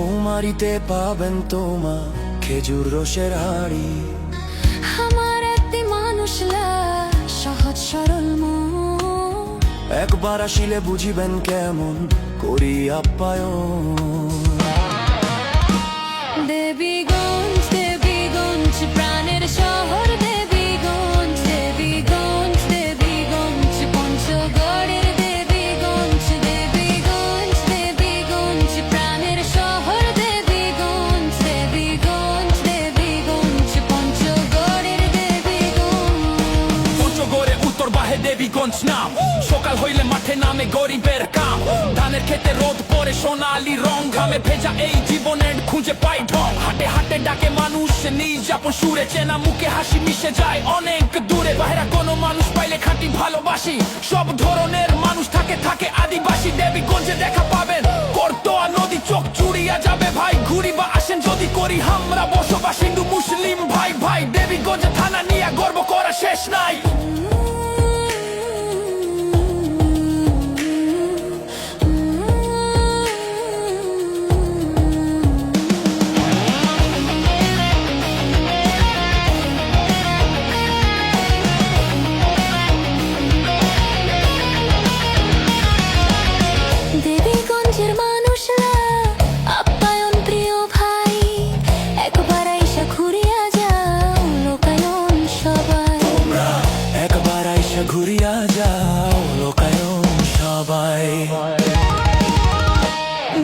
বৌমারিতে পাবেন তোমা খেজুর রসের হাড়ি। আমার একটি মানুষ সহজ সরল মন, একবার আসিলে বুঝিবেন কেমন করি আপ্যায়ন। দেবীগঞ্জ দেবীগঞ্জ প্রাণের শহর, দেবীগঞ্জ দেবীগঞ্জ দেবীগঞ্জ পঞ্চগড়ের দেবীগঞ্জ, দেবীগঞ্জ দেবীগঞ্জ প্রাণের শহর, দেবীগঞ্জ দেবীগঞ্জ দেবীগঞ্জ পঞ্চগড়ের দেবীগঞ্জ। পঞ্চগড়ে উত্তর বাহে দেবীগঞ্জ নাম, সকাল হইলে মাঠে নামে গরিবের কাম। ধানের খেতে রোদ পরে সোনালি রং, ঘামে ভেজা এই জীবনের খুঁজে পাই ঢং। হাটে হাটে ডাকে মানুষ নিজ আপন সুরে, চেনা মুখে হাসি মিশে যায় অনেক দূরে। বাহেরা কোনো মানুষ পাইলে খাঁটি ভালোবাসি, সব ধরনের মানুষ থাকে থাকে আদিবাসী। দেবীগঞ্জে দেখা পাবেন করতোয়া নদী, চোখ চুড়িয়া যাবে ভাই। ঘুরি বা আসেন যদি করি আমরা বসবাস হিন্দু মুসলিম ভাই ভাই। দেবীগঞ্জ থানা নিয়ে গর্ব করা শেষ নাই। দেবীগঞ্জের মানুষরা আপ্যায়ন প্রিয় ভাই, একবার আইসা ঘুরিয়া যাও লোকায়ন সবাই। তোমরা একবার আইসা ঘুরিয়া যাও লোকায়ন সবাই।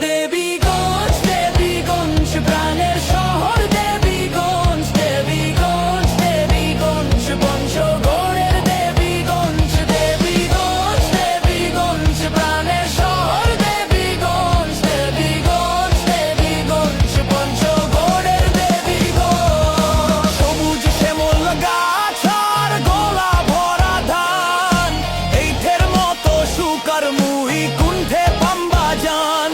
দেবীগঞ্জ দেবীগঞ্জ প্রাণের শহর, দেবীগঞ্জ দেবীগঞ্জ দেবীগঞ্জ পঞ্চগড়ের দেবীগঞ্জ, দেবীগঞ্জ দেবীগঞ্জ প্রাণের শহর, দেবীগঞ্জ দেবীগঞ্জ দেবীগঞ্জ পঞ্চগড়ের দেবীগঞ্জ। সবুজ শ্যামল গাছ আর গোলা ভরা ধান, এইঠের মতো সুকার মুহি কুণ্ঠে পাম্বা যান।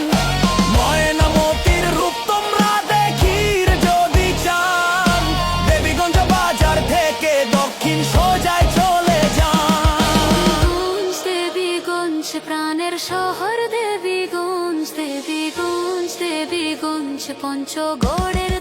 ময়নামতির রূপ তোমরা দেখির যদি চান, দেবীগঞ্জ বাজার থেকে দক্ষিণ সোজায় চলে যান। দেবীগঞ্জ প্রাণের শহর, দেবীগঞ্জ দেবীগঞ্জ দেবীগঞ্জ পঞ্চগড়ের